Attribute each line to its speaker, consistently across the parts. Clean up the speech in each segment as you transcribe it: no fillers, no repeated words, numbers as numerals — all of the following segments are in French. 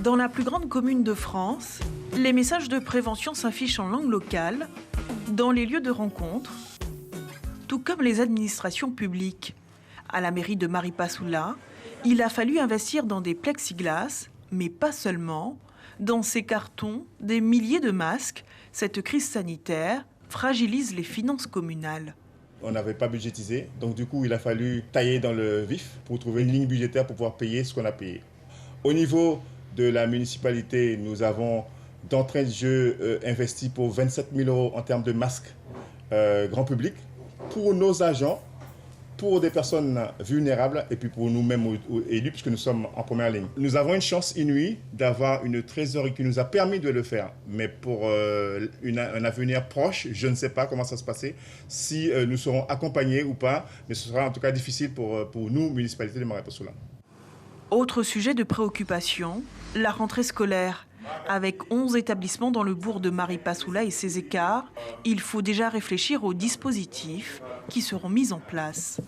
Speaker 1: Dans la plus grande commune de France, les messages de prévention s'affichent en langue locale, dans les lieux de rencontre, tout comme les administrations publiques. À la mairie de Maripasoula, il a fallu investir dans des plexiglas, mais pas seulement. Dans ces cartons, des milliers de masques. Cette crise sanitaire fragilise les finances communales.
Speaker 2: On n'avait pas budgétisé, donc du coup il a fallu tailler dans le vif pour trouver une ligne budgétaire pour pouvoir payer ce qu'on a payé. Au niveau de la municipalité, nous avons d'entrée de jeu investi pour 27 000 € en termes de masques grand public pour nos agents, pour des personnes vulnérables et puis pour nous-mêmes élus, puisque nous sommes en première ligne. Nous avons une chance inouïe d'avoir une trésorerie qui nous a permis de le faire. Mais pour un avenir proche, je ne sais pas comment ça se passer, si nous serons accompagnés ou pas, mais ce sera en tout cas difficile pour nous, municipalité de Maripasoula.
Speaker 1: Autre sujet de préoccupation, la rentrée scolaire. Avec 11 établissements dans le bourg de Maripasoula et ses écarts, il faut déjà réfléchir aux dispositifs qui seront mis en place.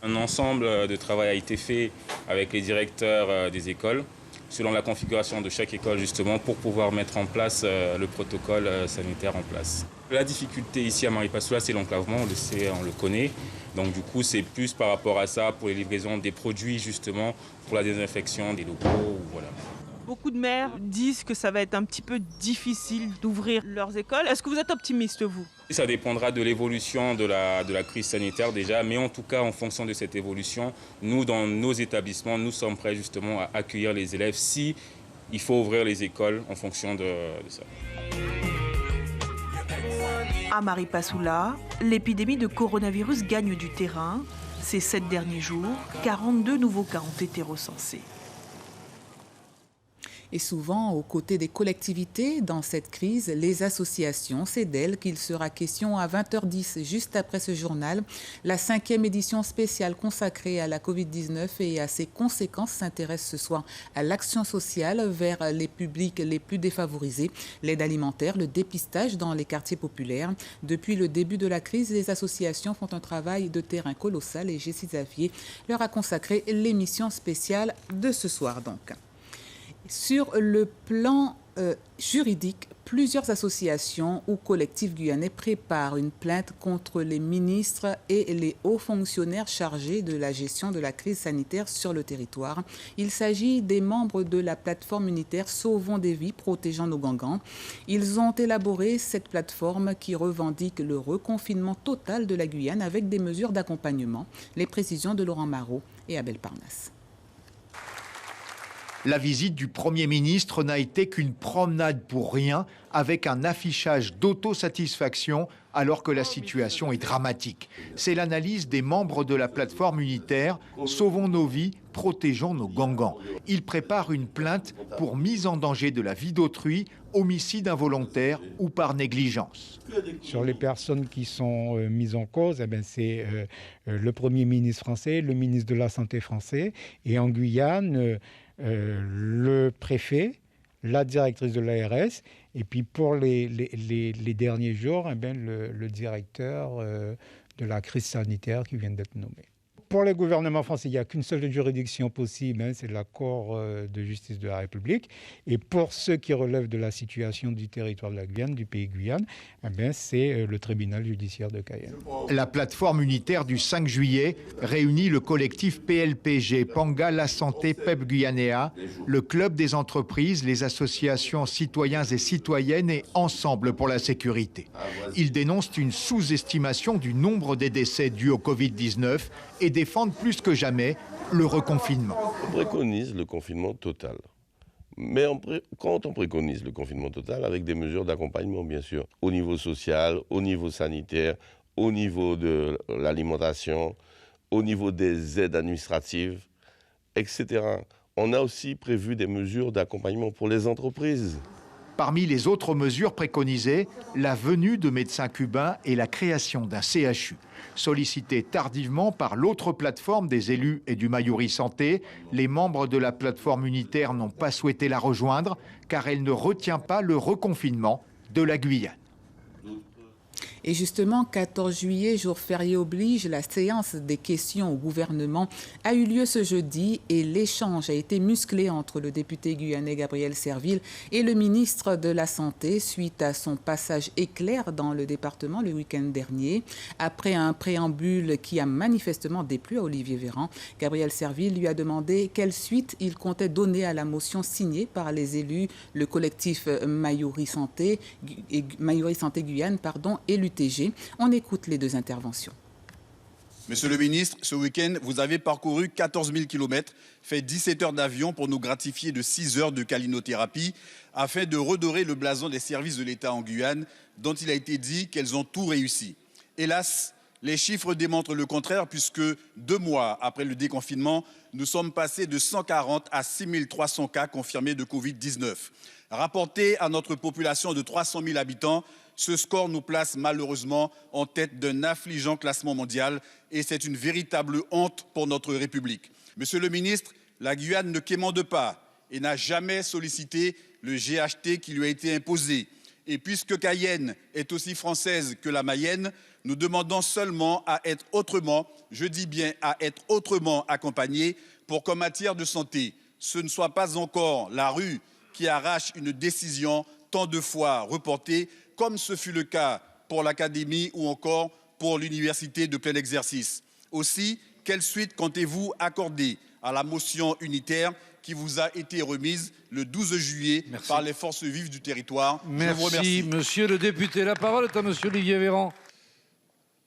Speaker 3: Un ensemble de travail a été fait avec les directeurs des écoles, selon la configuration de chaque école justement, pour pouvoir mettre en place le protocole sanitaire en place. La difficulté ici à Maripasoula, c'est l'enclavement, on le sait, on le connaît. Donc du coup, c'est plus par rapport à ça, pour les livraisons des produits justement, pour la désinfection des locaux, voilà.
Speaker 4: Beaucoup de maires disent que ça va être un petit peu difficile d'ouvrir leurs écoles. Est-ce que vous êtes optimiste, vous ?
Speaker 3: Ça dépendra de l'évolution de la crise sanitaire déjà, mais en tout cas, en fonction de cette évolution, nous, dans nos établissements, nous sommes prêts justement à accueillir les élèves si il faut ouvrir les écoles en fonction de ça.
Speaker 1: À Maripasoula, l'épidémie de coronavirus gagne du terrain. Ces 7 derniers jours, 42 nouveaux cas ont été recensés.
Speaker 5: Et souvent, aux côtés des collectivités, dans cette crise, les associations, c'est d'elles qu'il sera question à 20h10, juste après ce journal. La 5e édition spéciale consacrée à la Covid-19 et à ses conséquences s'intéresse ce soir à l'action sociale vers les publics les plus défavorisés, l'aide alimentaire, le dépistage dans les quartiers populaires. Depuis le début de la crise, les associations font un travail de terrain colossal et Jessie Xavier leur a consacré l'émission spéciale de ce soir donc. Sur le plan juridique, plusieurs associations ou collectifs guyanais préparent une plainte contre les ministres et les hauts fonctionnaires chargés de la gestion de la crise sanitaire sur le territoire. Il s'agit des membres de la plateforme unitaire Sauvons des vies, protégeons nos Gangans. Ils ont élaboré cette plateforme qui revendique le reconfinement total de la Guyane avec des mesures d'accompagnement. Les précisions de Laurent Marot et Abel Parnasse.
Speaker 6: La visite du Premier ministre n'a été qu'une promenade pour rien, avec un affichage d'autosatisfaction alors que la situation est dramatique. C'est l'analyse des membres de la plateforme unitaire « Sauvons nos vies, protégeons nos Gangans ». Ils préparent une plainte pour mise en danger de la vie d'autrui, homicide involontaire ou par négligence.
Speaker 7: Sur les personnes qui sont mises en cause, c'est le Premier ministre français, le ministre de la Santé français, et en Guyane, le préfet, la directrice de l'ARS, et puis pour les derniers jours, le directeur de la crise sanitaire qui vient d'être nommé. Pour le gouvernement français, il n'y a qu'une seule juridiction possible, c'est la Cour de justice de la République. Et pour ceux qui relèvent de la situation du territoire de la Guyane, du pays Guyane, c'est le tribunal judiciaire de Cayenne.
Speaker 6: La plateforme unitaire du 5 juillet réunit le collectif PLPG, Panga La Santé PEP Guyanéa, le club des entreprises, les associations citoyens et citoyennes et Ensemble pour la sécurité. Ils dénoncent une sous-estimation du nombre des décès dus au Covid-19 et défendent plus que jamais le reconfinement.
Speaker 8: On préconise le confinement total. Mais quand on préconise le confinement total, avec des mesures d'accompagnement, bien sûr, au niveau social, au niveau sanitaire, au niveau de l'alimentation, au niveau des aides administratives, etc. On a aussi prévu des mesures d'accompagnement pour les entreprises.
Speaker 6: Parmi les autres mesures préconisées, la venue de médecins cubains et la création d'un CHU. Sollicité tardivement par l'autre plateforme des élus et du Mayuri Santé, les membres de la plateforme unitaire n'ont pas souhaité la rejoindre car elle ne retient pas le reconfinement de la Guyane.
Speaker 5: Et justement, 14 juillet, jour férié oblige, la séance des questions au gouvernement a eu lieu ce jeudi et l'échange a été musclé entre le député guyanais Gabriel Serville et le ministre de la Santé suite à son passage éclair dans le département le week-end dernier. Après un préambule qui a manifestement déplu à Olivier Véran, Gabriel Serville lui a demandé quelle suite il comptait donner à la motion signée par les élus, le collectif Mayori Santé Guyane et l'UTG. On écoute les deux interventions.
Speaker 9: Monsieur le ministre, ce week-end, vous avez parcouru 14 000 km, fait 17 heures d'avion pour nous gratifier de 6 heures de calinothérapie afin de redorer le blason des services de l'État en Guyane, dont il a été dit qu'elles ont tout réussi. Hélas, les chiffres démontrent le contraire puisque 2 mois après le déconfinement, nous sommes passés de 140 à 6 300 cas confirmés de Covid-19. Rapporté à notre population de 300 000 habitants, ce score nous place malheureusement en tête d'un affligeant classement mondial et c'est une véritable honte pour notre République. Monsieur le ministre, la Guyane ne quémande pas et n'a jamais sollicité le GHT qui lui a été imposé. Et puisque Cayenne est aussi française que la Mayenne, nous demandons seulement à être autrement, je dis bien à être autrement accompagnés pour qu'en matière de santé, ce ne soit pas encore la rue qui arrache une décision tant de fois reportée, comme ce fut le cas pour l'Académie ou encore pour l'Université de plein exercice. Aussi, quelle suite comptez-vous accorder à la motion unitaire qui vous a été remise le 12 juillet par les forces vives du territoire?
Speaker 10: Merci,
Speaker 9: je vous remercie.
Speaker 10: Monsieur le député. La parole est à monsieur Olivier Véran.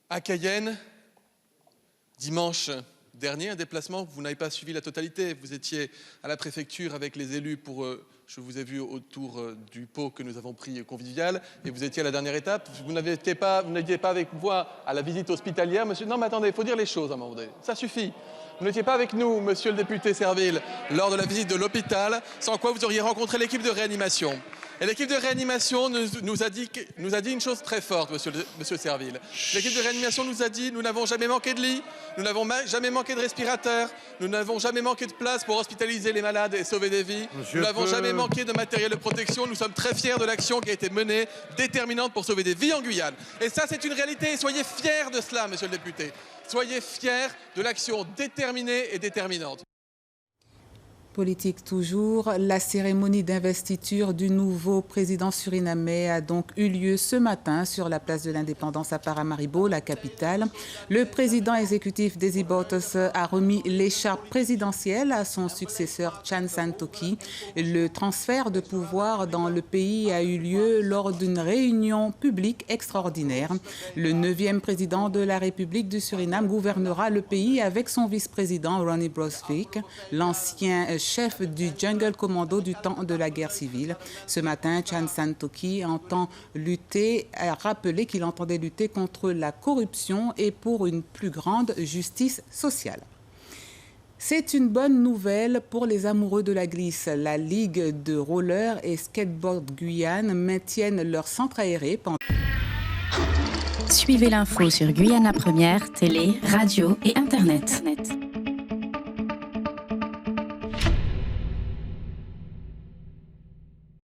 Speaker 11: À Cayenne, dimanche dernier, un déplacement, vous n'avez pas suivi la totalité. Vous étiez à la préfecture avec les élus pour... je vous ai vu autour du pot que nous avons pris convivial et vous étiez à la dernière étape. Vous n'étiez pas avec moi à la visite hospitalière, monsieur. Non, mais attendez, il faut dire les choses à un moment donné. Ça suffit. Vous n'étiez pas avec nous, monsieur le député Serville, lors de la visite de l'hôpital, sans quoi vous auriez rencontré l'équipe de réanimation. Et l'équipe de réanimation nous a dit une chose très forte, monsieur Serville. L'équipe de réanimation nous a dit nous n'avons jamais manqué de lits, nous n'avons jamais manqué de respirateurs, nous n'avons jamais manqué de place pour hospitaliser les malades et sauver des vies, nous n'avons jamais manqué de matériel de protection. Nous sommes très fiers de l'action qui a été menée, déterminante pour sauver des vies en Guyane. Et ça, c'est une réalité. Soyez fiers de cela, monsieur le député. Soyez fiers de l'action déterminée et déterminante.
Speaker 5: Politique toujours, la cérémonie d'investiture du nouveau président surinamais a donc eu lieu ce matin sur la place de l'Indépendance à Paramaribo, la capitale. Le président exécutif Desi Bouterse a remis l'écharpe présidentielle à son successeur Chan Santoki. Le transfert de pouvoir dans le pays a eu lieu lors d'une réunion publique extraordinaire. Le 9e président de la République du Suriname gouvernera le pays avec son vice-président Ronnie Brunswick, l'ancien chef du Jungle Commando du temps de la guerre civile. Ce matin, Chan Santoki a rappelé qu'il entendait lutter contre la corruption et pour une plus grande justice sociale. C'est une bonne nouvelle pour les amoureux de la glisse. La Ligue de roller et skateboard Guyane maintiennent leur centre aéré pendant...
Speaker 12: Suivez l'info sur Guyane la Première, télé, radio et Internet.